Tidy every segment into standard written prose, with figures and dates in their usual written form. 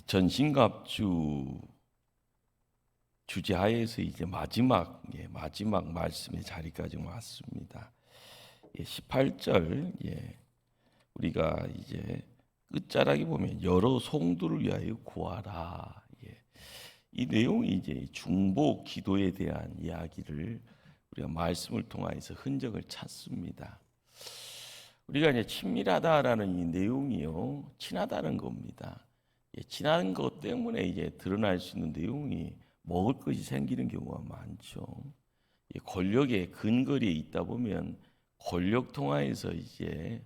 전신갑주 주제하에서 이제 마지막 말씀의 자리까지 왔습니다. 18절 우리가 이제 끝자락에 보면 여러 성도를 위하여 구하라. 이 내용이 이제 중보 기도에 대한 이야기를 우리가 말씀을 통해서 흔적을 찾습니다. 우리가 이제 친밀하다라는 이 내용이요, 친하다는 겁니다. 친한 것 때문에 이제 드러날 수 있는 내용이 먹을 것이 생기는 경우가 많죠. 권력의 근거리에 있다 보면 권력 통하에서 이제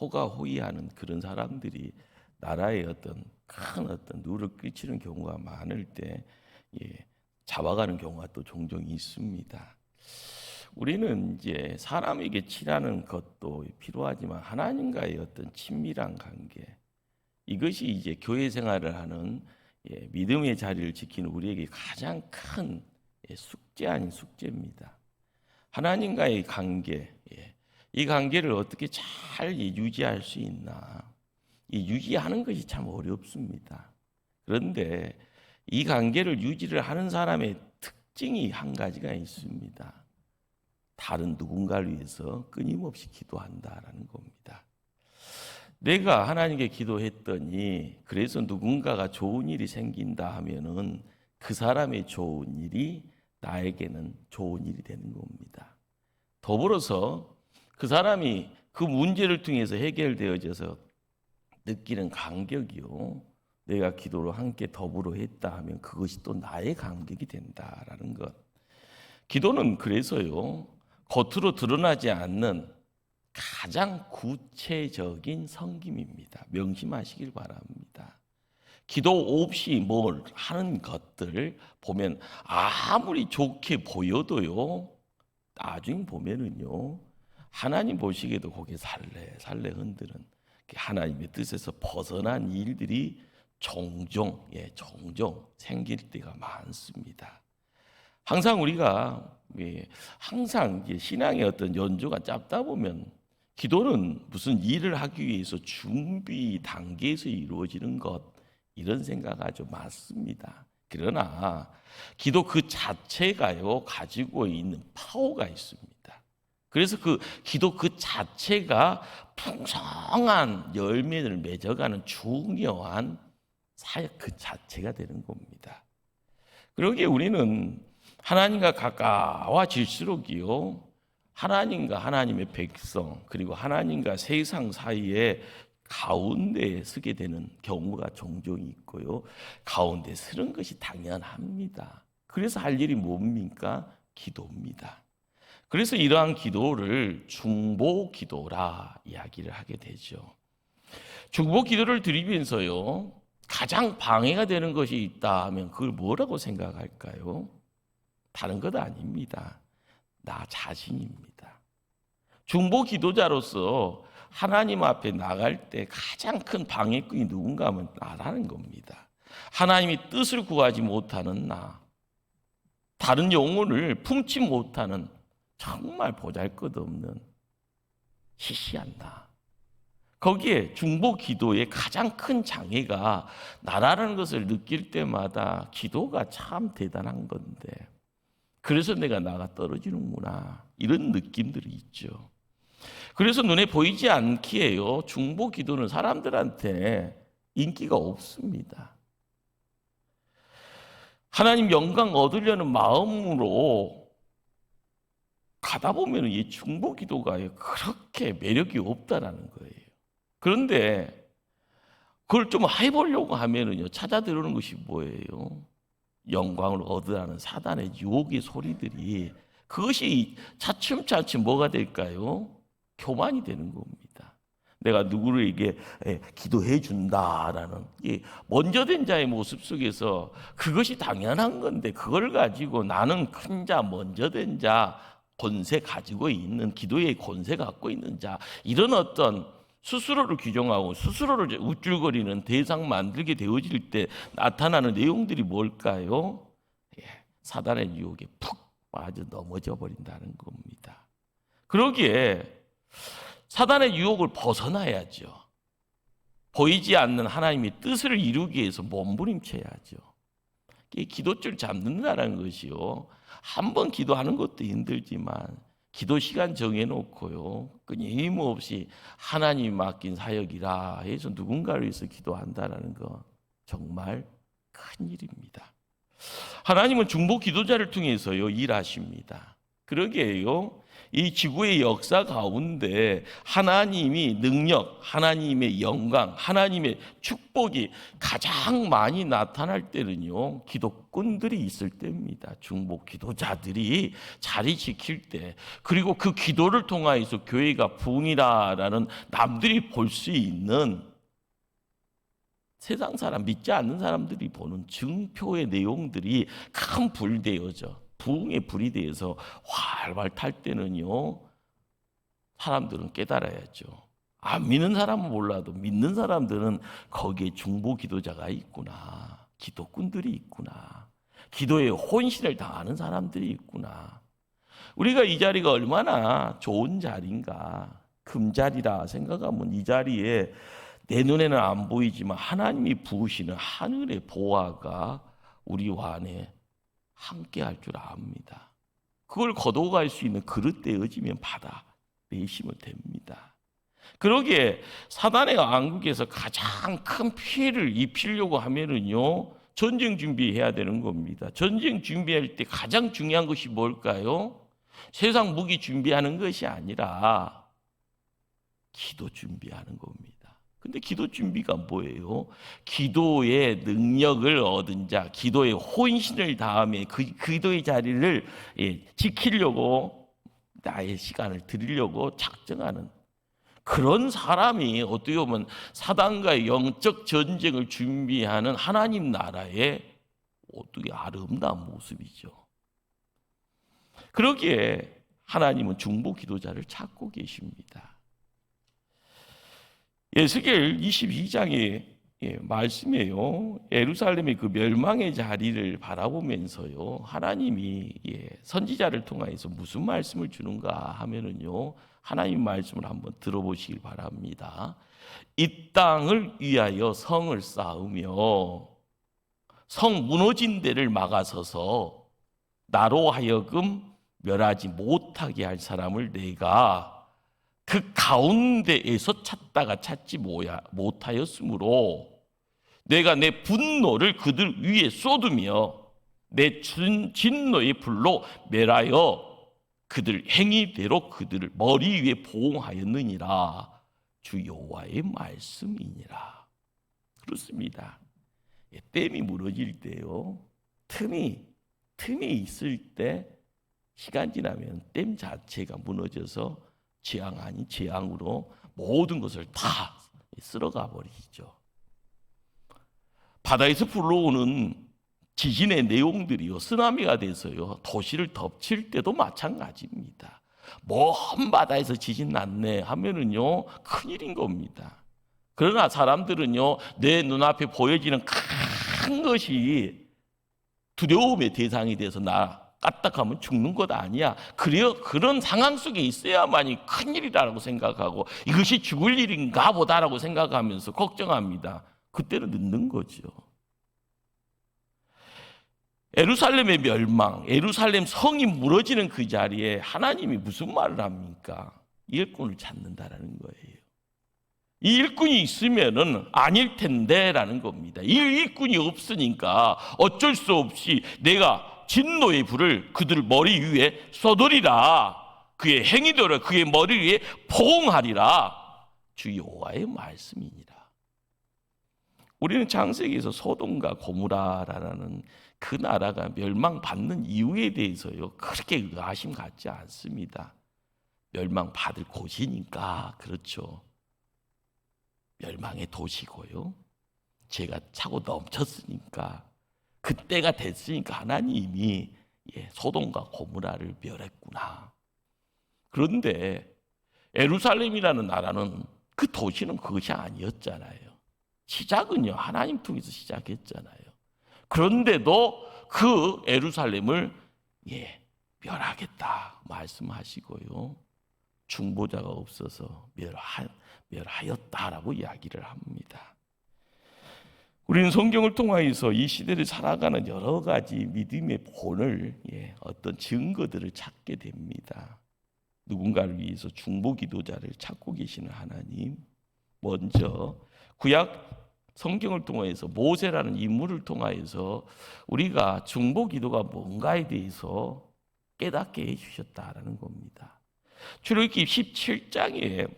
호가호위하는 그런 사람들이 나라에 어떤 큰 누를 끼치는 경우가 많을 때 잡아가는 경우가 또 종종 있습니다. 우리는 이제 사람에게 친하는 것도 필요하지만 하나님과의 어떤 친밀한 관계, 이것이 이제 교회 생활을 하는 믿음의 자리를 지키는 우리에게 가장 큰 숙제 아닌 숙제입니다. 하나님과의 관계, 이 관계를 어떻게 잘 유지할 수 있나? 이 유지하는 것이 참 어렵습니다. 그런데 이 관계를 유지를 하는 사람의 특징이 한 가지가 있습니다. 다른 누군가를 위해서 끊임없이 기도한다라는 겁니다. 내가 하나님께 기도했더니 그래서 누군가가 좋은 일이 생긴다 하면은 그 사람의 좋은 일이 나에게는 좋은 일이 되는 겁니다. 더불어서 그 사람이 그 문제를 통해서 해결되어져서 느끼는 감격이요, 내가 기도로 함께 더불어 했다 하면 그것이 또 나의 감격이 된다라는 것. 기도는 그래서요, 겉으로 드러나지 않는 가장 구체적인 섬김입니다. 명심하시길 바랍니다. 기도 없이 뭘 하는 것들 보면 아무리 좋게 보여도요, 나중에 보면은요, 하나님 보시기에도 고개 살래 흔드는 하나님의 뜻에서 벗어난 일들이 종종 생길 때가 많습니다. 항상 우리가 항상 신앙의 어떤 연조가 짧다 보면 기도는 무슨 일을 하기 위해서 준비 단계에서 이루어지는 것, 이런 생각 아주 맞습니다. 그러나 기도 그 자체가요, 가지고 있는 파워가 있습니다. 그래서 그 기도 그 자체가 풍성한 열매를 맺어가는 중요한 사역 그 자체가 되는 겁니다. 그러기에 우리는 하나님과 가까워질수록이요, 하나님과 하나님의 백성 그리고 하나님과 세상 사이에 가운데에 서게 되는 경우가 종종 있고요, 가운데 서는 것이 당연합니다. 그래서 할 일이 뭡니까? 기도입니다. 그래서 이러한 기도를 중보 기도라 이야기를 하게 되죠. 중보 기도를 드리면서요, 가장 방해가 되는 것이 있다 하면 그걸 뭐라고 생각할까요? 다른 것 아닙니다. 나 자신입니다. 중보 기도자로서 하나님 앞에 나갈 때 가장 큰 방해꾼이 누군가 하면 나라는 겁니다. 하나님이 뜻을 구하지 못하는 나, 다른 영혼을 품지 못하는 정말 보잘것없는 시시한 나, 거기에 중보 기도의 가장 큰 장애가 나라는 것을 느낄 때마다 기도가 참 대단한 건데, 그래서 내가 나가 떨어지는구나, 이런 느낌들이 있죠. 그래서 눈에 보이지 않기에요, 중보 기도는 사람들한테 인기가 없습니다. 하나님 영광 얻으려는 마음으로 가다 보면 이 중보 기도가 그렇게 매력이 없다라는 거예요. 그런데 그걸 좀 해보려고 하면은요, 찾아 들어오는 것이 뭐예요? 영광을 얻으라는 사단의 유혹의 소리들이, 그것이 차츰차츰 뭐가 될까요? 교만이 되는 겁니다. 내가 누구에게 기도해 준다라는 먼저 된 자의 모습 속에서 그것이 당연한 건데, 그걸 가지고 나는 큰 자, 먼저 된 자, 권세 가지고 있는, 기도의 권세 갖고 있는 자, 이런 어떤 스스로를 규정하고 스스로를 우쭐거리는 대상 만들게 되어질 때 나타나는 내용들이 뭘까요? 사단의 유혹에 푹 빠져 넘어져 버린다는 겁니다. 그러기에 사단의 유혹을 벗어나야죠. 보이지 않는 하나님의 뜻을 이루기 위해서 몸부림쳐야죠. 이게 기도줄 잡는다는 것이요. 한 번 기도하는 것도 힘들지만 기도 시간 정해놓고요. 끊임없이 하나님 맡긴 사역이라 해서 누군가를 위해서 기도한다는 거 정말 큰 일입니다. 하나님은 중보 기도자를 통해서요 일하십니다. 그러게요. 이 지구의 역사 가운데 하나님이 능력, 하나님의 영광, 하나님의 축복이 가장 많이 나타날 때는요 기도꾼들이 있을 때입니다. 중보 기도자들이 자리 지킬 때, 그리고 그 기도를 통하여서 교회가 부흥이다라는 남들이 볼 수 있는, 세상 사람, 믿지 않는 사람들이 보는 증표의 내용들이 큰 불이 되어져 부흥의 불이 되어서 활활 탈 때는요 사람들은 깨달아야죠. 안 믿는 사람은 몰라도 믿는 사람들은 거기에 중보 기도자가 있구나, 기도꾼들이 있구나, 기도에 혼신을 다하는 사람들이 있구나. 우리가 이 자리가 얼마나 좋은 자리인가, 금자리라 생각하면 이 자리에 내 눈에는 안 보이지만 하나님이 부으시는 하늘의 보화가 우리와 안에 함께 할 줄 압니다. 그걸 거둬갈 수 있는 그릇 되어지면 받아 내시면 됩니다. 그러기에 사단의 왕국에서 가장 큰 피해를 입히려고 하면은요 전쟁 준비해야 되는 겁니다. 전쟁 준비할 때 가장 중요한 것이 뭘까요? 세상 무기 준비하는 것이 아니라 기도 준비하는 겁니다. 근데 기도 준비가 뭐예요? 기도의 능력을 얻은 자, 기도의 혼신을 다하며 그 기도의 자리를 지키려고 나의 시간을 드리려고 작정하는 그런 사람이 어떻게 보면 사단과의 영적 전쟁을 준비하는 하나님 나라의 어떻게 아름다운 모습이죠. 그러기에 하나님은 중보 기도자를 찾고 계십니다. 에스겔 22장의 말씀이에요. 예루살렘의 그 멸망의 자리를 바라보면서요 하나님이 선지자를 통해서 무슨 말씀을 주는가 하면은요 하나님 말씀을 한번 들어보시길 바랍니다. 이 땅을 위하여 성을 쌓으며 성 무너진 데를 막아서서 나로 하여금 멸하지 못하게 할 사람을 내가 그 가운데에서 찾다가 찾지 못하였으므로 내가 내 분노를 그들 위에 쏟으며 내 진노의 불로 멸하여 그들 행위대로 그들을 머리 위에 보응하였느니라. 주 여호와의 말씀이니라. 그렇습니다. 댐이 무너질 때요 틈이 있을 때 시간 지나면 댐 자체가 무너져서 재앙 아닌 재앙으로 모든 것을 다 쓸어가 버리죠. 바다에서 불러오는 지진의 내용들이요 쓰나미가 돼서요 도시를 덮칠 때도 마찬가지입니다. 먼 바다에서 지진 났네 하면은요 큰일인 겁니다. 그러나 사람들은요 내 눈앞에 보여지는 큰 것이 두려움의 대상이 돼서 나 까딱하면 죽는 것 아니야. 그런 상황 속에 있어야만이 큰일이라고 생각하고 이것이 죽을 일인가 보다라고 생각하면서 걱정합니다. 그때는 늦는 거죠. 예루살렘의 멸망, 예루살렘 성이 무너지는 그 자리에 하나님이 무슨 말을 합니까? 일꾼을 찾는다라는 거예요. 이 일꾼이 있으면은 아닐 텐데라는 겁니다. 이 일꾼이 없으니까 어쩔 수 없이 내가 진노의 불을 그들 머리 위에 쏟으리라. 그의 행위대로 그의 머리 위에 포옹하리라. 주 여호와의 말씀이니라. 우리는 창세기에서 소돔과 고모라라는 그 나라가 멸망받는 이유에 대해서요 그렇게 의아심 갖지 않습니다. 멸망받을 곳이니까 그렇죠. 멸망의 도시고요. 죄가 차고 넘쳤으니까 그때가 됐으니까 하나님이 소돔과 고모라를 멸했구나. 그런데 예루살렘이라는 나라는 그 도시는 그것이 아니었잖아요. 시작은요 하나님 통해서 시작했잖아요. 그런데도 그 예루살렘을 멸하겠다 말씀하시고요 중보자가 없어서 멸하였다라고 이야기를 합니다. 우리는 성경을 통하여서 이 시대를 살아가는 여러 가지 믿음의 본을, 어떤 증거들을 찾게 됩니다. 누군가를 위해서 중보기도자를 찾고 계시는 하나님, 먼저 구약 성경을 통해서 모세라는 인물을 통하여서 우리가 중보기도가 뭔가에 대해서 깨닫게 해주셨다라는 겁니다. 출애굽기 17장에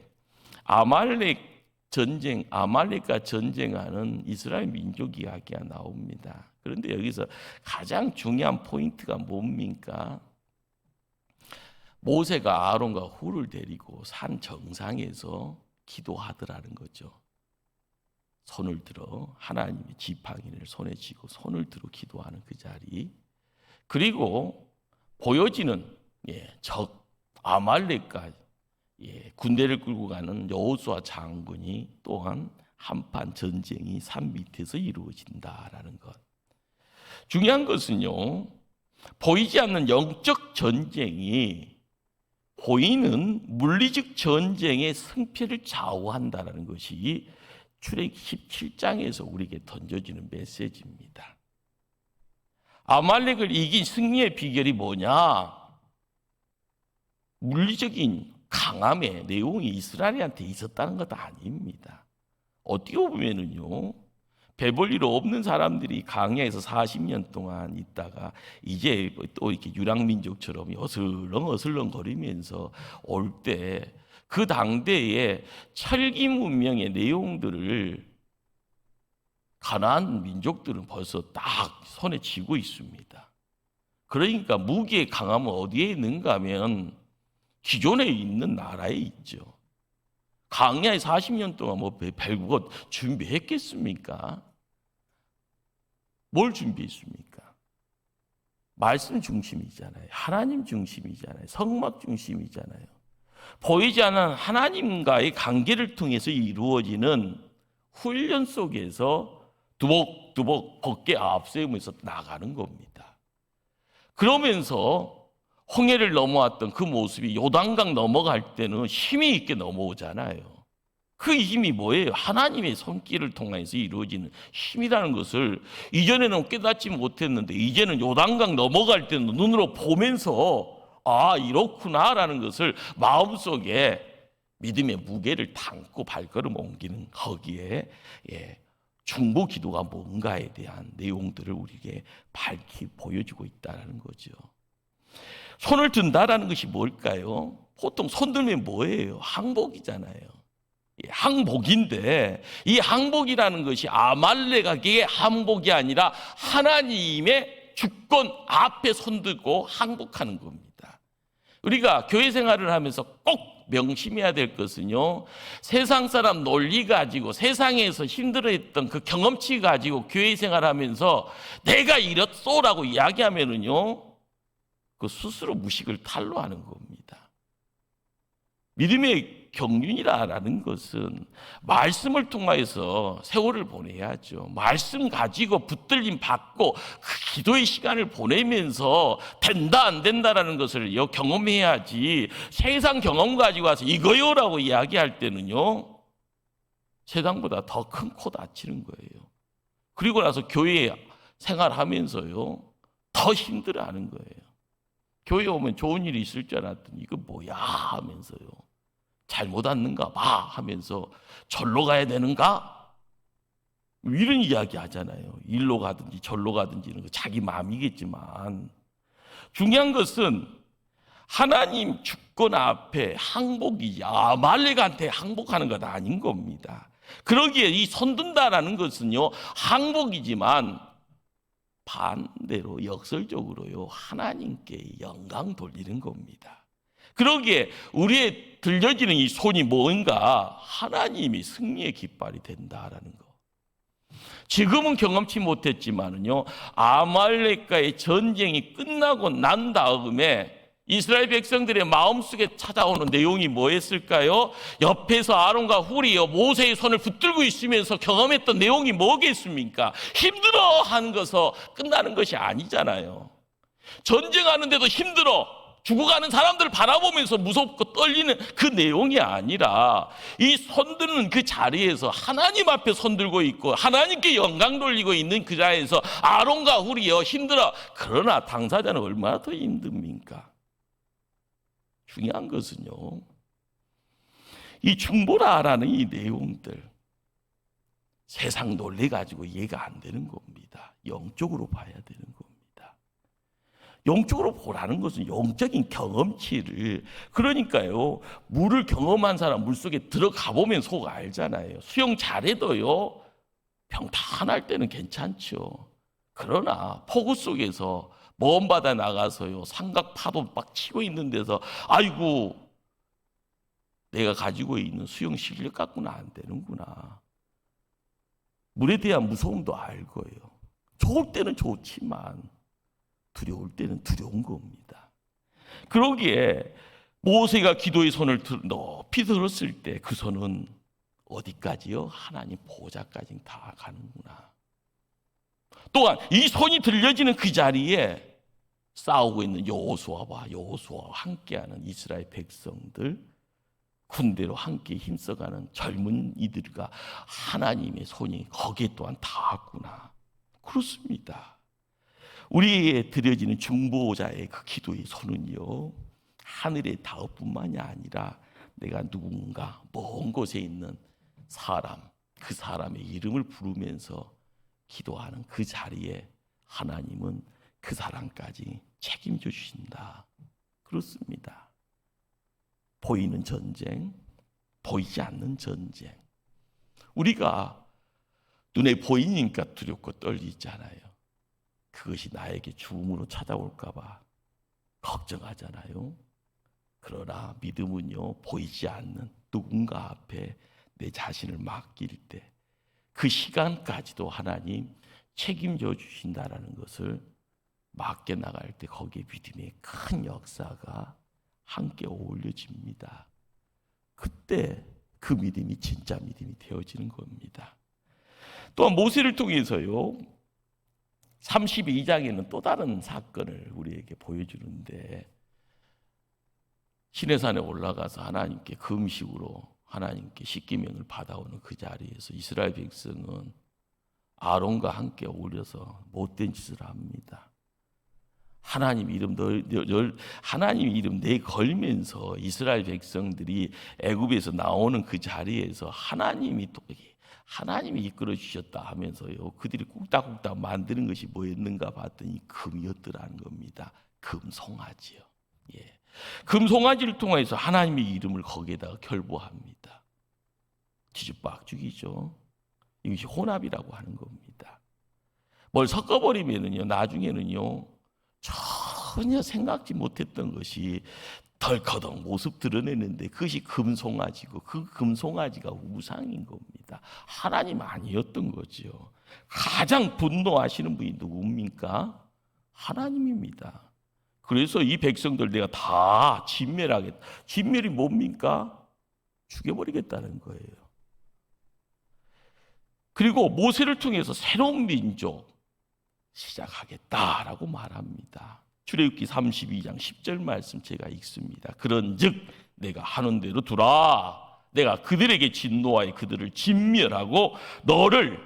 아말렉과 전쟁하는 이스라엘 민족 이야기가 나옵니다. 그런데 여기서 가장 중요한 포인트가 뭡니까? 모세가 아론과 훌을 데리고 산 정상에서 기도하더라는 거죠. 손을 들어 하나님의 지팡이를 손에 쥐고 손을 들어 기도하는 그 자리. 그리고 보여지는 적 아말렉과 군대를 끌고 가는 여호수아 장군이 또한 한판 전쟁이 산 밑에서 이루어진다라는 것. 중요한 것은요, 보이지 않는 영적 전쟁이 보이는 물리적 전쟁의 승패를 좌우한다는 것이 출애굽기 17장에서 우리에게 던져지는 메시지입니다. 아말렉을 이긴 승리의 비결이 뭐냐? 물리적인 강함의 내용이 이스라엘한테 있었다는 것도 아닙니다. 어떻게 보면은요, 배 볼 일 없는 사람들이 광야에서 40년 동안 있다가 이제 또 이렇게 유랑민족처럼 어슬렁어슬렁 거리면서 올 때 그 당대의 철기 문명의 내용들을 가나안 민족들은 벌써 딱 손에 쥐고 있습니다. 그러니까 무기의 강함은 어디에 있는가 하면 기존에 있는 나라에 있죠. 광야에 40년 동안 별것 준비했겠습니까? 뭘 준비했습니까? 말씀 중심이잖아요. 하나님 중심이잖아요. 성막 중심이잖아요. 보이지 않는 하나님과의 관계를 통해서 이루어지는 훈련 속에서 두벅두벅 벗게 앞세우면서 나가는 겁니다. 그러면서 홍해를 넘어왔던 그 모습이 요단강 넘어갈 때는 힘이 있게 넘어오잖아요. 그 힘이 뭐예요? 하나님의 손길을 통해서 이루어지는 힘이라는 것을 이전에는 깨닫지 못했는데 이제는 요단강 넘어갈 때는 눈으로 보면서 이렇구나라는 것을 마음속에 믿음의 무게를 담고 발걸음 옮기는 거기에 중보 기도가 뭔가에 대한 내용들을 우리에게 밝히 보여주고 있다는 거죠. 손을 든다라는 것이 뭘까요? 보통 손 들면 뭐예요? 항복이잖아요. 항복인데 이 항복이라는 것이 아말렉에게 항복이 아니라 하나님의 주권 앞에 손들고 항복하는 겁니다. 우리가 교회 생활을 하면서 꼭 명심해야 될 것은요, 세상 사람 논리 가지고 세상에서 힘들어했던 그 경험치 가지고 교회 생활하면서 내가 이렇소라고 이야기하면은요, 그 스스로 무식을 탄로하는 겁니다. 믿음의 경륜이라는 것은 말씀을 통해서 세월을 보내야죠. 말씀 가지고 붙들림 받고 그 기도의 시간을 보내면서 된다 안 된다라는 것을 경험해야지, 세상 경험 가지고 와서 이거요라고 이야기할 때는요, 세상보다 더 큰 코 다치는 거예요. 그리고 나서 교회 생활하면서요, 더 힘들어하는 거예요. 교회 오면 좋은 일이 있을 줄 알았더니 이거 뭐야 하면서요, 잘못 왔는가 봐 하면서 절로 가야 되는가? 이런 이야기 하잖아요. 일로 가든지 절로 가든지 이런 거 자기 마음이겠지만, 중요한 것은 하나님 주권 앞에 항복이지 아말렉한테 항복하는 건 아닌 겁니다. 그러기에 이 손든다라는 것은요, 항복이지만 반대로 역설적으로요, 하나님께 영광 돌리는 겁니다. 그러기에 우리의 들려지는 이 손이 뭔가 하나님이 승리의 깃발이 된다라는 거. 지금은 경험치 못했지만은요, 아말렉과의 전쟁이 끝나고 난 다음에 이스라엘 백성들의 마음속에 찾아오는 내용이 뭐였을까요? 옆에서 아론과 훌이 모세의 손을 붙들고 있으면서 경험했던 내용이 뭐겠습니까? 힘들어 하는 것은 끝나는 것이 아니잖아요. 전쟁하는데도 힘들어, 죽어가는 사람들을 바라보면서 무섭고 떨리는 그 내용이 아니라 이 손드는 그 자리에서 하나님 앞에 손들고 있고 하나님께 영광 돌리고 있는 그 자리에서 아론과 훌이여 힘들어. 그러나 당사자는 얼마나 더 힘듭니까? 중요한 것은요, 이 중보라라는 이 내용들 세상 논리가지고 이해가 안 되는 겁니다. 영적으로 봐야 되는 겁니다. 영적으로 보라는 것은 영적인 경험치를, 그러니까요, 물을 경험한 사람 물속에 들어가 보면 속 알잖아요. 수영 잘해도요, 평탄할 때는 괜찮죠. 그러나 폭우 속에서 먼 바다 나가서요, 삼각 파도 막 치고 있는 데서 아이고 내가 가지고 있는 수영 실력 갖고는 안 되는구나. 물에 대한 무서움도 알 거예요. 좋을 때는 좋지만 두려울 때는 두려운 겁니다. 그러기에 모세가 기도의 손을 높이 들었을 때 그 손은 어디까지요? 하나님 보좌까지 다 가는구나. 또한 이 손이 들려지는 그 자리에 싸우고 있는 여호수아와 함께하는 이스라엘 백성들, 군대로 함께 힘써가는 젊은 이들과 하나님의 손이 거기에 또한 닿았구나. 그렇습니다. 우리에게 드려지는 중보자의 그 기도의 손은요, 하늘에 닿을 뿐만이 아니라 내가 누군가 먼 곳에 있는 사람, 그 사람의 이름을 부르면서 기도하는 그 자리에 하나님은 그 사람까지 책임져 주신다. 그렇습니다. 보이는 전쟁, 보이지 않는 전쟁. 우리가 눈에 보이니까 두렵고 떨리잖아요. 그것이 나에게 죽음으로 찾아올까 봐 걱정하잖아요. 그러나 믿음은요, 보이지 않는 누군가 앞에 내 자신을 맡길 때 그 시간까지도 하나님 책임져 주신다라는 것을 맡겨 나갈 때 거기에 믿음의 큰 역사가 함께 어울려집니다. 그때 그 믿음이 진짜 믿음이 되어지는 겁니다. 또한 모세를 통해서요, 32장에는 또 다른 사건을 우리에게 보여주는데, 시내산에 올라가서 하나님께 금식으로 하나님께 십계명을 받아오는 그 자리에서 이스라엘 백성은 아론과 함께 어울려서 못된 짓을 합니다. 하나님 이름 내걸면서 이스라엘 백성들이 애굽에서 나오는 그 자리에서 하나님이 이끌어 주셨다 하면서요, 그들이 꾹딱꾹딱 만드는 것이 뭐였는가 봤더니 금이었더라는 겁니다. 금송아지요. 예. 금송아지를 통해서 하나님의 이름을 거기에다가 결부합니다. 뒤죽박죽이죠. 이것이 혼합이라고 하는 겁니다. 뭘 섞어버리면은요, 나중에는요, 전혀 생각지 못했던 것이 덜커덩 모습 드러내는데 그것이 금송아지고 그 금송아지가 우상인 겁니다. 하나님 아니었던 거죠. 가장 분노하시는 분이 누굽니까? 하나님입니다. 그래서 이 백성들 내가 다 진멸하겠다. 진멸이 뭡니까? 죽여버리겠다는 거예요. 그리고 모세를 통해서 새로운 민족 시작하겠다라고 말합니다. 출애굽기 32장 10절 말씀 제가 읽습니다. 그런즉 내가 하는 대로 두라. 내가 그들에게 진노하여 그들을 진멸하고 너를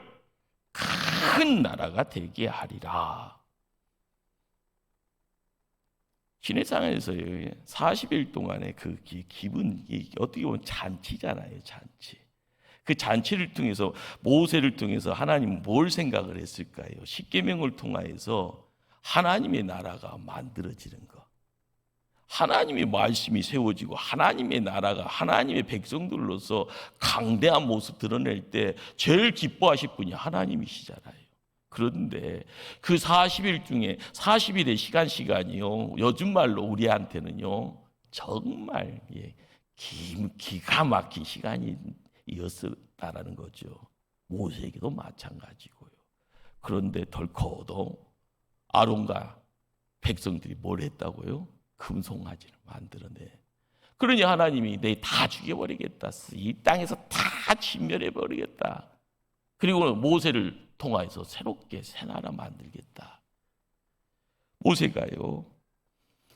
큰 나라가 되게 하리라. 시내산에서 40일 동안의 그 기분이 어떻게 보면 잔치잖아요. 잔치. 그 잔치를 통해서 모세를 통해서 하나님은 뭘 생각을 했을까요? 십계명을 통하여서 하나님의 나라가 만들어지는 것, 하나님의 말씀이 세워지고 하나님의 나라가 하나님의 백성들로서 강대한 모습 드러낼 때 제일 기뻐하실 분이 하나님이시잖아요. 그런데 그 40일 중에 40일의 시간이요, 요즘 말로 우리한테는요 정말 기가 막힌 시간이었다라는 거죠. 모세에게도 마찬가지고요. 그런데 덜커도 아론과 백성들이 뭘 했다고요? 금송아지를 만들어내. 그러니 하나님이 내 다 죽여버리겠다. 이 땅에서 다 진멸해버리겠다. 그리고 모세를 통하여서 새롭게 새 나라 만들겠다. 모세가요,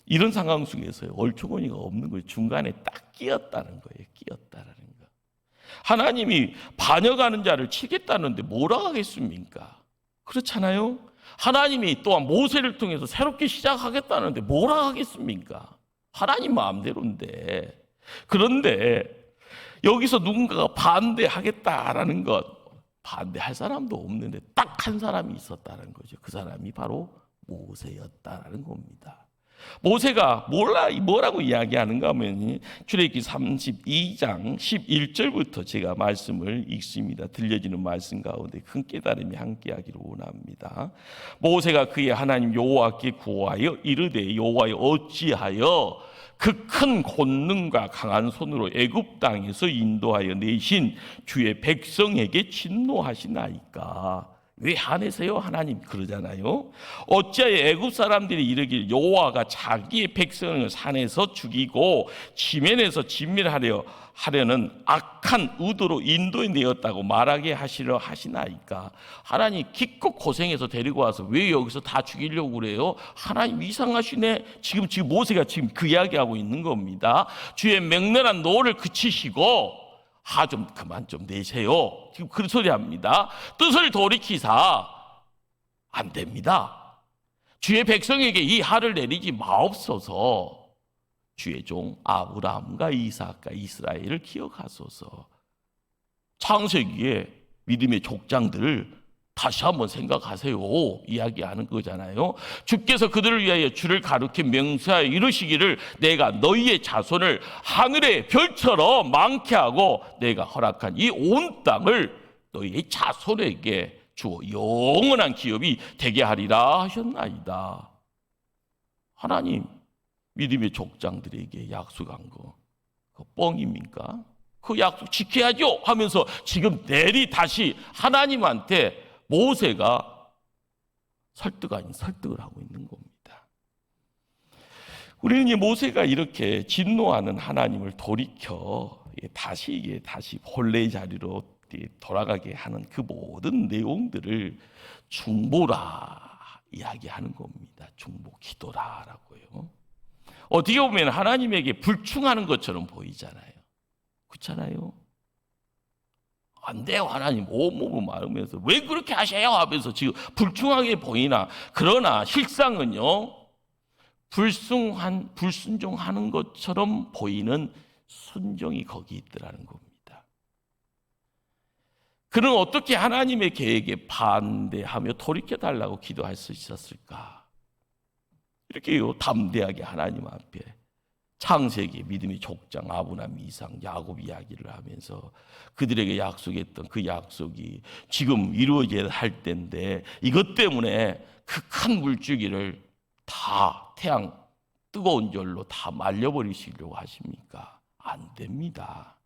이런 상황 속에서 얼초고니가 없는 거예요. 중간에 딱 끼었다는 거예요. 끼었다라는 거. 하나님이 반역하는 자를 치겠다는데 뭐라 하겠습니까? 그렇잖아요. 하나님이 또한 모세를 통해서 새롭게 시작하겠다는데 뭐라 하겠습니까? 하나님 마음대로인데. 그런데 여기서 누군가가 반대하겠다라는 것, 반대할 사람도 없는데 딱 한 사람이 있었다는 거죠. 그 사람이 바로 모세였다라는 겁니다. 모세가 뭐라고 이야기하는가 하면 출애굽기 32장 11절부터 제가 말씀을 읽습니다. 들려지는 말씀 가운데 큰 깨달음이 함께하기를 원합니다. 모세가 그의 하나님 여호와께 구하여 이르되 여호와여 어찌하여 그 큰 권능과 강한 손으로 애굽 땅에서 인도하여 내신 주의 백성에게 진노하시나이까? 왜 화내세요? 하나님 그러잖아요. 어찌하여 애굽 사람들이 이르길 여호와가 자기의 백성을 산에서 죽이고 지면에서 진멸하려는 악한 의도로 인도해 내었다고 말하게 하시려 하시나이까? 하나님 기껏 고생해서 데리고 와서 왜 여기서 다 죽이려고 그래요? 하나님 이상하시네. 지금 모세가 지금 그 이야기하고 있는 겁니다. 주의 맹렬한 노를 그치시고 화 좀 그만 좀 내세요. 지금 그런 소리 합니다. 뜻을 돌이키사 안 됩니다. 주의 백성에게 이 화를 내리지 마옵소서. 주의 종 아브라함과 이삭과 이스라엘을 기억하소서. 창세기에 믿음의 족장들을 다시 한번 생각하세요. 이야기하는 거잖아요. 주께서 그들을 위하여 주를 가르쳐 명세하여 이르시기를 내가 너희의 자손을 하늘의 별처럼 많게 하고 내가 허락한 이 온 땅을 너희의 자손에게 주어 영원한 기업이 되게 하리라 하셨나이다. 하나님 믿음의 족장들에게 약속한 거 그거 뻥입니까? 그 약속 지켜야죠 하면서 지금 내리 다시 하나님한테 모세가 설득 아닌 설득을 하고 있는 겁니다. 우리는 이 모세가 이렇게 진노하는 하나님을 돌이켜 다시 본래의 자리로 돌아가게 하는 그 모든 내용들을 중보라 이야기하는 겁니다. 중보 기도라라고요. 어떻게 보면 하나님에게 불충하는 것처럼 보이잖아요. 그렇잖아요. 안 돼요 하나님 온몸을 마르면서 왜 그렇게 하셔요 하면서 지금 불충하게 보이나 그러나 실상은요 불순종하는 것처럼 보이는 순종이 거기 있더라는 겁니다. 그는 어떻게 하나님의 계획에 반대하며 돌이켜달라고 기도할 수 있었을까? 이렇게요 담대하게 하나님 앞에 창세기 믿음의 족장 아브라함, 이삭, 야곱 이야기를 하면서 그들에게 약속했던 그 약속이 지금 이루어져야 할 때인데 이것 때문에 그 큰 물줄기를 다 태양 뜨거운 열로 다 말려버리시려고 하십니까? 안 됩니다.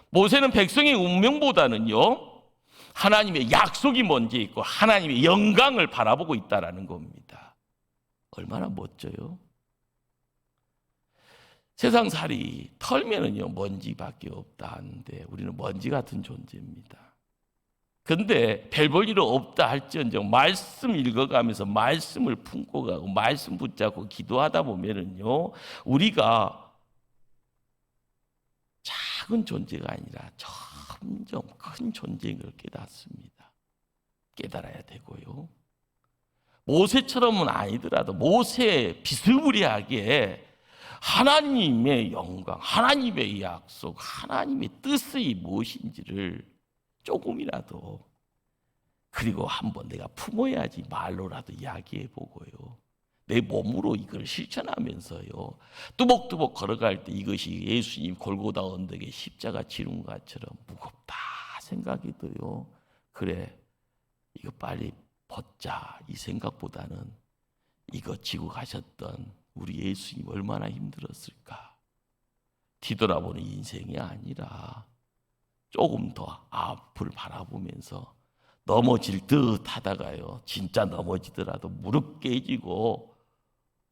모세는 백성의 운명보다는요 하나님의 약속이 먼저 있고 하나님의 영광을 바라보고 있다라는 겁니다. 얼마나 멋져요? 세상살이 털면은요 먼지밖에 없다 하는데 우리는 먼지 같은 존재입니다. 근데 별 볼 일 없다 할지언정 말씀 읽어가면서 말씀을 품고 가고 말씀 붙잡고 기도하다 보면은요 우리가 작은 존재가 아니라 점점 큰 존재인 걸 깨닫습니다. 깨달아야 되고요. 모세처럼은 아니더라도 모세에 비스무리하게 하나님의 영광, 하나님의 약속, 하나님의 뜻이 무엇인지를 조금이라도 그리고 한번 내가 품어야지 말로라도 이야기해보고요. 내 몸으로 이걸 실천하면서요. 뚜벅뚜벅 걸어갈 때 이것이 예수님 골고다 언덕에 십자가 지른 것처럼 무겁다 생각이 들어요. 그래 이거 빨리 벗자 이 생각보다는 이거 지고 가셨던 우리 예수님 얼마나 힘들었을까. 뒤돌아보는 인생이 아니라 조금 더 앞을 바라보면서 넘어질 듯 하다가요 진짜 넘어지더라도 무릎 깨지고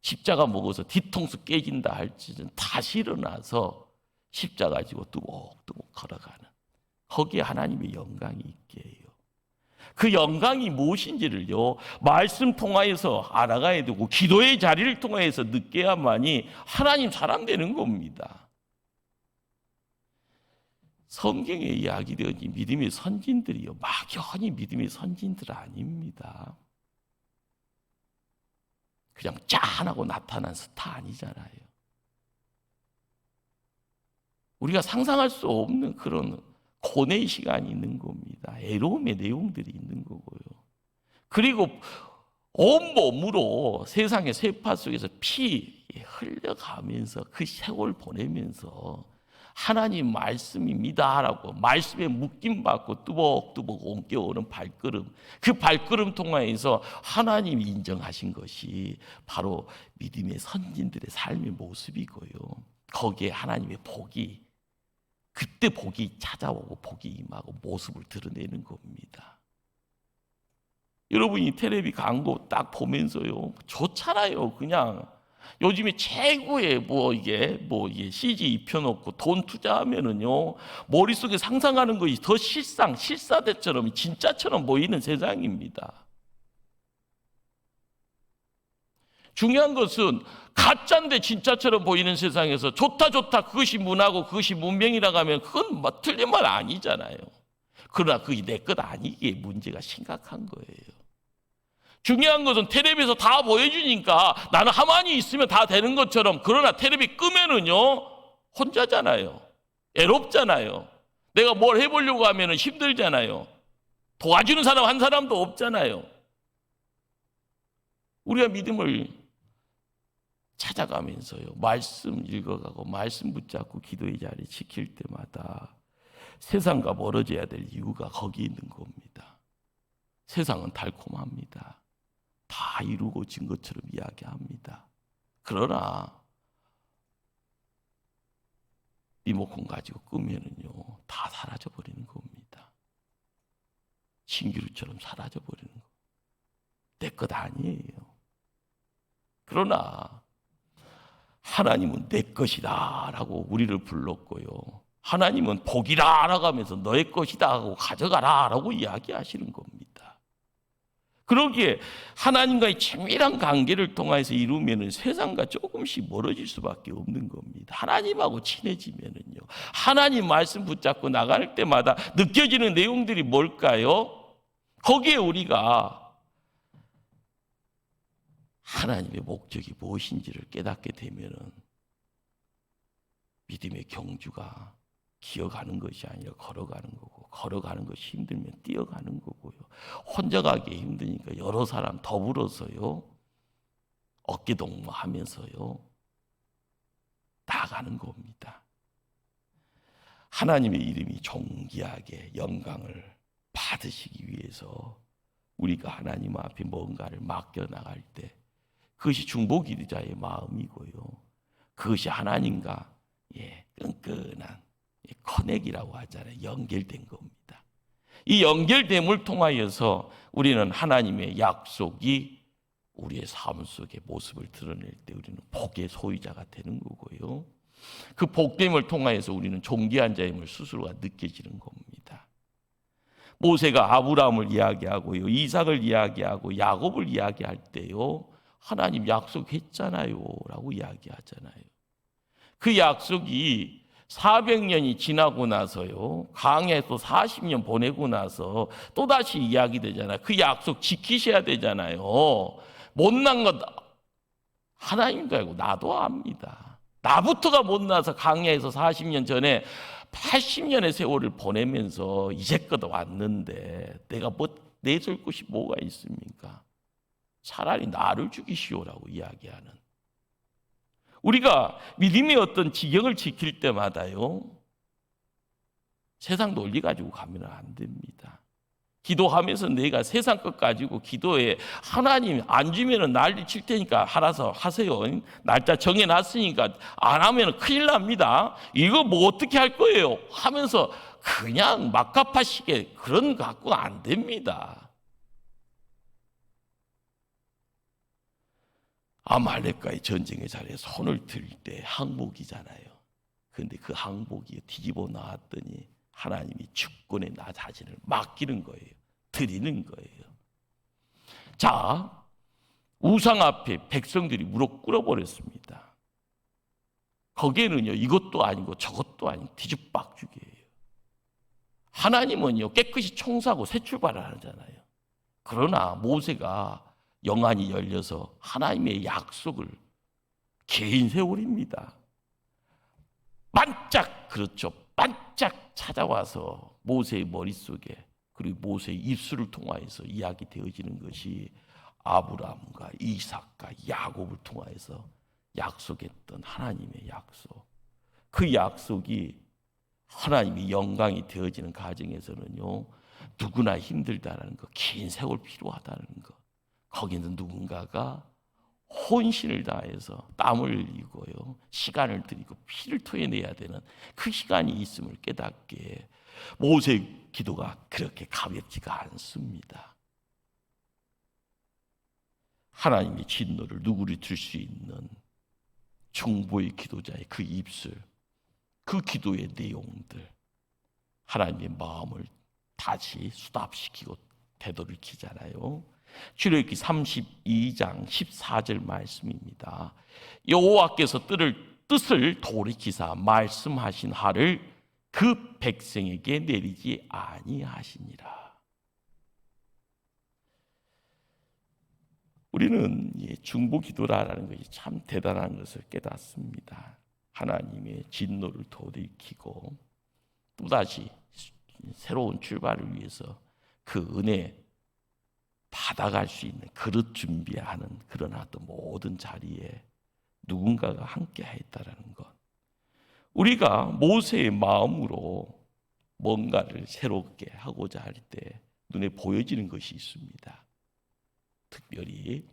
십자가 먹어서 뒤통수 깨진다 할지는 다시 일어나서 십자가 지고 뚜벅뚜벅 걸어가는 거기에 하나님의 영광이 있게 해요. 그 영광이 무엇인지를요, 말씀 통하여서 알아가야 되고 기도의 자리를 통하여서 느껴야만이 하나님 사람 되는 겁니다. 성경에 이야기되어진 믿음의 선진들이요, 막연히 믿음의 선진들 아닙니다. 그냥 짠하고 나타난 스타 아니잖아요. 우리가 상상할 수 없는 그런 고뇌의 시간이 있는 겁니다. 애로움의 내용들이 있는 거고요. 그리고 온몸으로 세상의 쇠파 속에서 피 흘려가면서 그 세월 보내면서 하나님 말씀입니다라고 말씀에 묶임받고 뚜벅뚜벅 옮겨오는 발걸음, 그 발걸음 통하여서 하나님이 인정하신 것이 바로 믿음의 선진들의 삶의 모습이고요. 거기에 하나님의 복이, 그때 복이 찾아오고 복이 임하고 모습을 드러내는 겁니다. 여러분이 텔레비 광고 딱 보면서요, 좋잖아요. 그냥 요즘에 최고의 이게 CG 입혀놓고 돈 투자하면은요, 머릿속에 상상하는 것이 더 실사대처럼 진짜처럼 보이는 세상입니다. 중요한 것은 가짜인데 진짜처럼 보이는 세상에서 좋다 그것이 문화고 그것이 문명이라고 하면 그건 틀린 말 아니잖아요. 그러나 그게 내 것 아니기에 문제가 심각한 거예요. 중요한 것은 텔레비에서 다 보여주니까 나는 가만히 있으면 다 되는 것처럼, 그러나 텔레비 끄면은요, 혼자잖아요. 애롭잖아요. 내가 뭘 해보려고 하면은 힘들잖아요. 도와주는 사람 한 사람도 없잖아요. 우리가 믿음을 찾아가면서요, 말씀 읽어가고 말씀 붙잡고 기도의 자리 지킬 때마다 세상과 멀어져야 될 이유가 거기 있는 겁니다. 세상은 달콤합니다. 다 이루어진 것처럼 이야기합니다. 그러나 리모컨 가지고 끄면은요, 다 사라져버리는 겁니다. 신기루처럼 사라져버리는 겁니다. 내 것 아니에요. 그러나 하나님은 내 것이다 라고 우리를 불렀고요, 하나님은 복이다 라고 하면서 너의 것이다 하고 가져가라 라고 이야기하시는 겁니다. 그러기에 하나님과의 친밀한 관계를 통해서 이루면 세상과 조금씩 멀어질 수밖에 없는 겁니다. 하나님하고 친해지면은요, 하나님 말씀 붙잡고 나갈 때마다 느껴지는 내용들이 뭘까요? 거기에 우리가 하나님의 목적이 무엇인지를 깨닫게 되면은 믿음의 경주가 기어가는 것이 아니라 걸어가는 거고, 걸어가는 것이 힘들면 뛰어가는 거고요. 혼자 가기 힘드니까 여러 사람 더불어서요, 어깨동무하면서요 나아가는 겁니다. 하나님의 이름이 존귀하게 영광을 받으시기 위해서 우리가 하나님 앞에 뭔가를 맡겨나갈 때 그것이 중보기도자의 마음이고요, 그것이 하나님과 끈끈한 커넥이라고 하잖아요. 연결된 겁니다. 이 연결됨을 통하여서 우리는 하나님의 약속이 우리의 삶 속에 모습을 드러낼 때 우리는 복의 소유자가 되는 거고요, 그 복됨을 통하여서 우리는 존귀한 자임을 스스로가 느껴지는 겁니다. 모세가 아브라함을 이야기하고요, 이삭을 이야기하고 야곱을 이야기할 때요, 하나님 약속했잖아요 라고 이야기하잖아요. 그 약속이 400년이 지나고 나서요, 강에서 40년 보내고 나서 또다시 이야기되잖아요. 그 약속 지키셔야 되잖아요. 못난 것 하나님도 알고 나도 압니다. 나부터가 못나서 강야에서 40년 전에 80년의 세월을 보내면서 이제껏 왔는데 내가 내줄 것이 뭐가 있습니까? 차라리 나를 죽이시오라고 이야기하는, 우리가 믿음의 어떤 지경을 지킬 때마다요, 세상 논리 가지고 가면 안 됩니다. 기도하면서 내가 세상 것 가지고 기도해, 하나님 안 주면 난리 칠 테니까 알아서 하세요, 날짜 정해놨으니까 안 하면 큰일 납니다, 이거 뭐 어떻게 할 거예요 하면서 그냥 막갑하시게 그런 거 갖고 안 됩니다. 아말렉과의 전쟁의 자리에 손을 들 때 항복이잖아요. 그런데 그 항복이 뒤집어 나왔더니 하나님이 주권에 나 자신을 맡기는 거예요. 드리는 거예요. 자, 우상 앞에 백성들이 무릎 꿇어버렸습니다. 거기에는요, 이것도 아니고 저것도 아닌 뒤죽박죽이에요. 하나님은요, 깨끗이 청소하고 새 출발을 하잖아요. 그러나 모세가 영안이 열려서 하나님의 약속을 개인 세월입니다. 반짝, 그렇죠. 반짝 찾아와서 모세의 머릿속에, 그리고 모세의 입술을 통하여서 이야기되어지는 것이 아브라함과 이삭과 야곱을 통하여서 약속했던 하나님의 약속. 그 약속이 하나님의 영광이 되어지는 과정에서는요, 누구나 힘들다는 거, 긴 세월 필요하다는 거, 거기는 누군가가 혼신을 다해서 땀을 흘리고요, 시간을 들이고 피를 토해내야 되는 그 시간이 있음을 깨닫게 모세의 기도가 그렇게 가볍지가 않습니다. 하나님의 진노를 누구리 들 수 있는 중보의 기도자의 그 입술, 그 기도의 내용들, 하나님의 마음을 다시 수답시키고 되돌이키잖아요. 출애굽기 32장 14절 말씀입니다. 여호와께서 뜻을 돌이키사 말씀하신 하를 그 백성에게 내리지 아니하시니라. 우리는 중보 기도라는 것이 참 대단한 것을 깨닫습니다. 하나님의 진노를 돌이키고 또다시 새로운 출발을 위해서 그 은혜 받아갈 수 있는 그릇 준비하는 그런 어떤 모든 자리에 누군가가 함께 했다라는 것. 우리가 모세의 마음으로 뭔가를 새롭게 하고자 할 때 눈에 보여지는 것이 있습니다. 특별히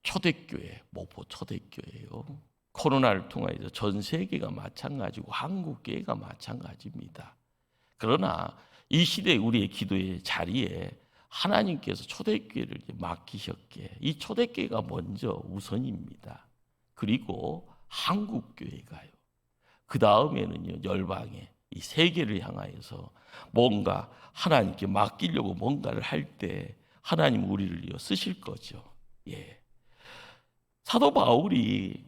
초대교회, 목포 초대교회요. 코로나를 통해서 전 세계가 마찬가지고 한국 교회가 마찬가지입니다. 그러나 이 시대 우리의 기도의 자리에 하나님께서 초대교회를 맡기셨기에 이 초대교회가 먼저 우선입니다. 그리고 한국교회가요. 그 다음에는요, 열방에 이 세계를 향하여서 뭔가 하나님께 맡기려고 뭔가를 할 때 하나님 우리를 쓰실 거죠. 사도 바울이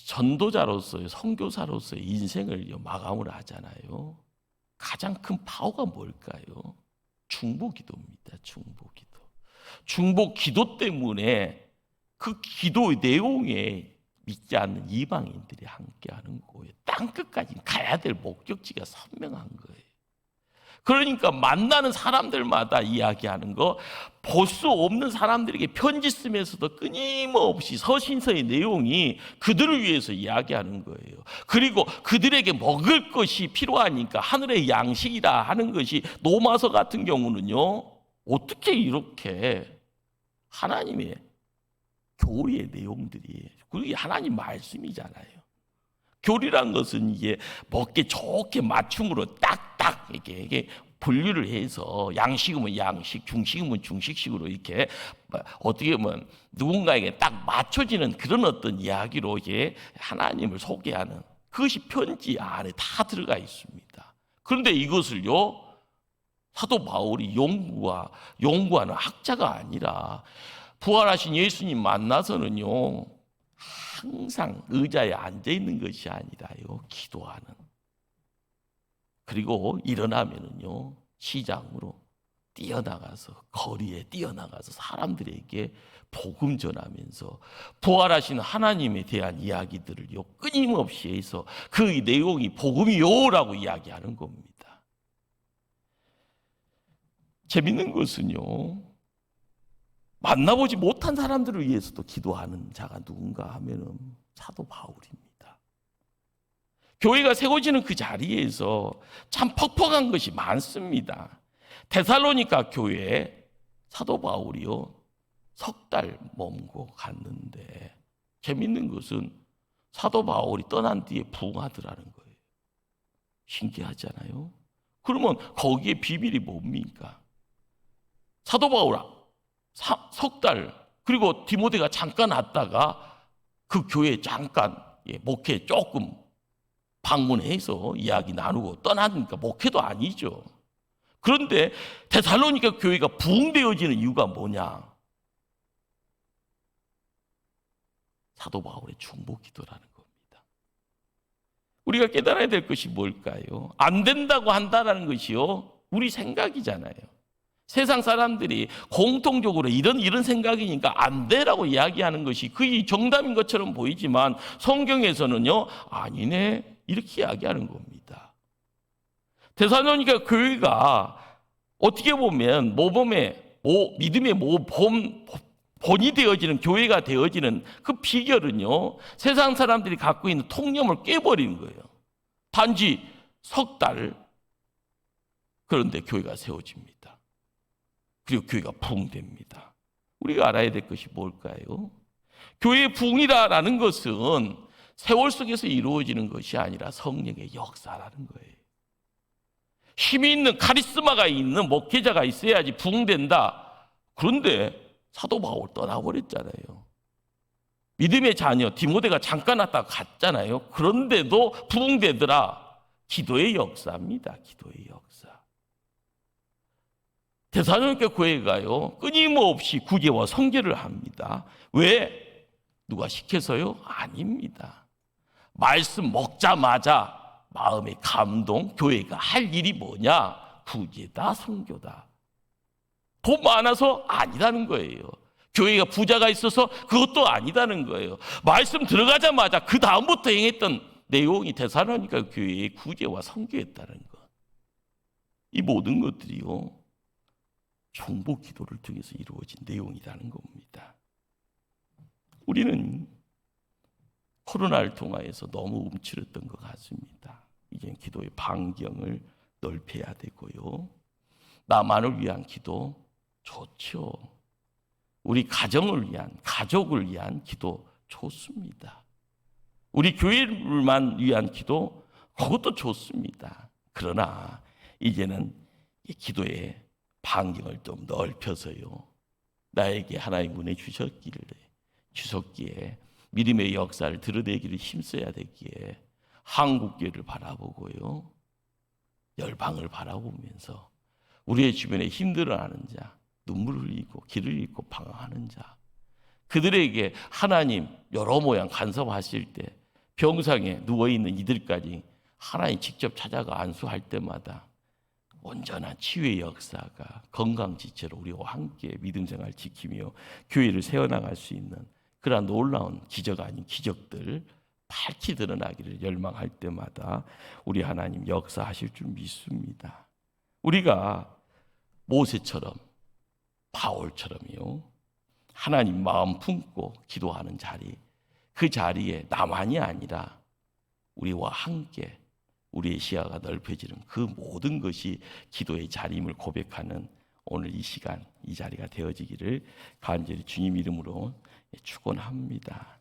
전도자로서의 선교사로서의 인생을 마감을 하잖아요. 가장 큰 파워가 뭘까요? 중보기도입니다. 중보기도. 중보기도 때문에 그 기도의 내용에 믿지 않는 이방인들이 함께하는 거예요. 땅끝까지 가야 될 목적지가 선명한 거예요. 그러니까 만나는 사람들마다 이야기하는 거, 볼 수 없는 사람들에게 편지 쓰면서도 끊임없이 서신서의 내용이 그들을 위해서 이야기하는 거예요. 그리고 그들에게 먹을 것이 필요하니까 하늘의 양식이라 하는 것이 노마서 같은 경우는요, 어떻게 이렇게 하나님의 교리의 내용들이, 그게 하나님 말씀이잖아요. 교리란 것은 이게 먹기 좋게 맞춤으로 딱딱 이게 분류를 해서 양식이면 양식, 중식이면 중식식으로 이렇게 어떻게 보면 누군가에게 딱 맞춰지는 그런 어떤 이야기로 이게 하나님을 소개하는 그것이 편지 안에 다 들어가 있습니다. 그런데 이것을요, 사도 바울이 연구하는 학자가 아니라 부활하신 예수님 만나서는요, 항상 의자에 앉아 있는 것이 아니라요, 기도하는. 그리고 일어나면은요, 시장으로 뛰어나가서, 거리에 뛰어나가서 사람들에게 복음 전하면서 부활하신 하나님에 대한 이야기들을요, 끊임없이 해서 그 내용이 복음이요라고 이야기하는 겁니다. 재밌는 것은요, 만나보지 못한 사람들을 위해서도 기도하는 자가 누군가 하면은 사도 바울입니다. 교회가 세워지는 그 자리에서 참 퍽퍽한 것이 많습니다. 데살로니가 교회에 사도 바울이요, 석 달 머물고 갔는데 재밌는 것은 사도 바울이 떠난 뒤에 부흥하더라는 거예요. 신기하잖아요. 그러면 거기에 비밀이 뭡니까? 사도 바울 석 달, 그리고 디모데가 잠깐 왔다가 그 교회에 잠깐 목회 조금 방문해서 이야기 나누고 떠나니까 목회도 아니죠. 그런데 데살로니가 교회가 부흥되어지는 이유가 뭐냐? 사도 바울의 중보 기도라는 겁니다. 우리가 깨달아야 될 것이 뭘까요? 안 된다고 한다는 것이요, 우리 생각이잖아요. 세상 사람들이 공통적으로 이런 생각이니까 안 돼라고 이야기하는 것이 그게 정답인 것처럼 보이지만 성경에서는요, 아니네 이렇게 이야기하는 겁니다. 데살로니가 교회가 어떻게 보면 믿음의 본이 되어지는 교회가 되어지는 그 비결은요, 세상 사람들이 갖고 있는 통념을 깨버리는 거예요. 단지 석 달, 그런데 교회가 세워집니다. 그리고 교회가 부흥됩니다. 우리가 알아야 될 것이 뭘까요? 교회의 부흥이라는 것은 세월 속에서 이루어지는 것이 아니라 성령의 역사라는 거예요. 힘이 있는 카리스마가 있는 목회자가 있어야지 부흥된다. 그런데 사도 바울 떠나버렸잖아요. 믿음의 자녀 디모데가 잠깐 왔다가 갔잖아요. 그런데도 부흥되더라. 기도의 역사입니다. 기도의 역사. 데살로니가 교회가요, 끊임없이 구제와 성결을 합니다. 왜? 누가 시켜서요? 아닙니다. 말씀 먹자마자 마음의 감동, 교회가 할 일이 뭐냐? 구제다, 성교다. 돈 많아서 아니라는 거예요. 교회가 부자가 있어서 그것도 아니다는 거예요. 말씀 들어가자마자 그 다음부터 행했던 내용이 데살로니가 교회의 구제와 성교였다는 것. 이 모든 것들이요, 중보 기도를 통해서 이루어진 내용이라는 겁니다. 우리는 코로나를 통하여서 너무 움츠렸던 것 같습니다. 이제 기도의 반경을 넓혀야 되고요. 나만을 위한 기도 좋죠. 우리 가정을 위한, 가족을 위한 기도 좋습니다. 우리 교회를만 위한 기도, 그것도 좋습니다. 그러나 이제는 이 기도의 반경을 좀 넓혀서요, 나에게 하나님 은혜 주셨기에 믿음의 역사를 드러내기를 힘써야 되기에 한국교회를 바라보고요, 열방을 바라보면서 우리의 주변에 힘들어하는 자, 눈물을 흘리고 길을 잃고 방황하는 자, 그들에게 하나님 여러 모양 간섭하실 때 병상에 누워있는 이들까지 하나님 직접 찾아가 안수할 때마다 온전한 치유의 역사가 건강지체로 우리와 함께 믿음생활 지키며 교회를 세워나갈 수 있는 그러한 놀라운 기적 아닌 기적들 밝히 드러나기를 열망할 때마다 우리 하나님 역사하실 줄 믿습니다. 우리가 모세처럼 바울처럼요, 하나님 마음 품고 기도하는 자리, 그 자리에 나만이 아니라 우리와 함께 우리의 시야가 넓어지는 그 모든 것이 기도의 자리임을 고백하는 오늘 이 시간, 이 자리가 되어지기를 간절히 주님 이름으로 축원합니다.